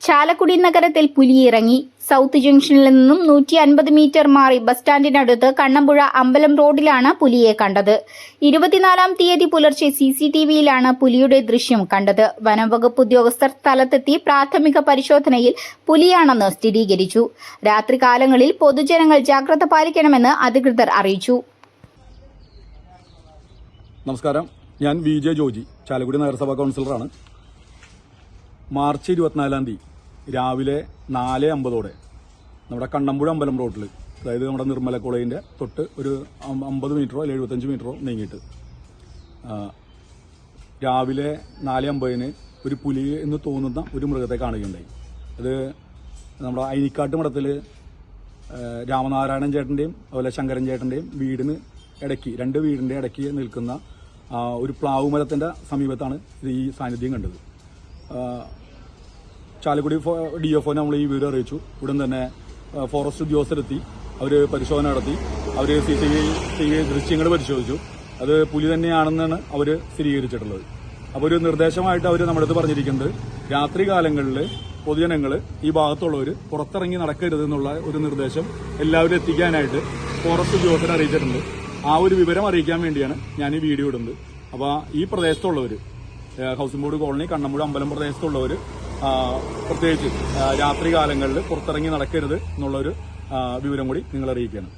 ചാലക്കുടി നഗരത്തിൽ പുലിയിറങ്ങി. സൗത്ത് ജംഗ്ഷനിൽ നിന്നും 150 മീറ്റർ മാറി ബസ് സ്റ്റാൻഡിനടുത്ത് കണ്ണമ്പുഴ അമ്പലം റോഡിലാണ് പുലിയെ കണ്ടത്. 24-ാം തീയതി പുലർച്ചെ CCTVയിലാണ് പുലിയുടെ ദൃശ്യം കണ്ടത്. വനംവകുപ്പ് ഉദ്യോഗസ്ഥർ സ്ഥലത്തെത്തി പ്രാഥമിക പരിശോധനയിൽ പുലിയാണെന്ന് സ്ഥിരീകരിച്ചു. രാത്രികാലങ്ങളിൽ പൊതുജനങ്ങൾ ജാഗ്രത പാലിക്കണമെന്ന് അധികൃതർ അറിയിച്ചു. നമസ്കാരം, ഞാൻ VJ ജോജി, ചാലക്കുടി നഗരസഭാ കൗൺസിലറാണ്. മാർച്ച് 24-ാം തീയതി രാവിലെ 4:50 നമ്മുടെ കണ്ണമ്പുഴ അമ്പലം റോഡിൽ, അതായത് നമ്മുടെ നിർമ്മല കോളേജിൻ്റെ തൊട്ട് ഒരു 50 മീറ്ററോ അല്ലെങ്കിൽ 75 മീറ്ററോ നീങ്ങിയിട്ട് രാവിലെ 4:50 ഒരു പുലി എന്ന് തോന്നുന്ന ഒരു മൃഗത്തെ കാണുകയുണ്ടായി. അത് നമ്മുടെ അയിനിക്കാട്ട് മഠത്തിൽ രാമനാരായണൻ ചേട്ടൻ്റെയും അതുപോലെ ശങ്കരൻ ചേട്ടൻ്റെയും വീടിന് ഇടയ്ക്ക്, രണ്ട് വീടിൻ്റെ ഇടയ്ക്ക് നിൽക്കുന്ന ഒരു പ്ലാവ് മരത്തിൻ്റെ സമീപത്താണ് ഈ സാന്നിധ്യം കണ്ടത്. ചാലക്കുടി DFO നമ്മൾ ഈ വിവരം അറിയിച്ചു. ഉടൻ തന്നെ ഫോറസ്റ്റ് ഉദ്യോഗസ്ഥരെത്തി. അവർ പരിശോധന നടത്തി. അവർ CCTV ദൃശ്യങ്ങൾ പരിശോധിച്ചു. അത് പുലി തന്നെയാണെന്നാണ് അവർ സ്ഥിരീകരിച്ചിട്ടുള്ളത്. അപ്പോൾ ഒരു നിർദ്ദേശമായിട്ട് അവർ നമ്മുടെ അടുത്ത് പറഞ്ഞിരിക്കുന്നത്, രാത്രി കാലങ്ങളിൽ പൊതുജനങ്ങൾ ഈ ഭാഗത്തുള്ളവർ പുറത്തിറങ്ങി നടക്കരുത് എന്നുള്ള ഒരു നിർദ്ദേശം എല്ലാവരും എത്തിക്കാനായിട്ട് ഫോറസ്റ്റ് ഉദ്യോഗസ്ഥരെ അറിയിച്ചിട്ടുണ്ട്. ആ ഒരു വിവരം അറിയിക്കാൻ വേണ്ടിയാണ് ഞാൻ ഈ വീഡിയോ ഇടുന്നത്. അപ്പോൾ ഈ പ്രദേശത്തുള്ളവർ, ഹൗസിംഗ് ബോർഡ് കോളനി, കണ്ണമ്പുഴ അമ്പലം പ്രദേശത്തുള്ളവർ പ്രത്യേകിച്ച് രാത്രി കാലങ്ങളിൽ പുറത്തിറങ്ങി നടക്കരുത് എന്നുള്ളൊരു വിവരം കൂടി നിങ്ങൾ അറിയിക്കുകയാണ്.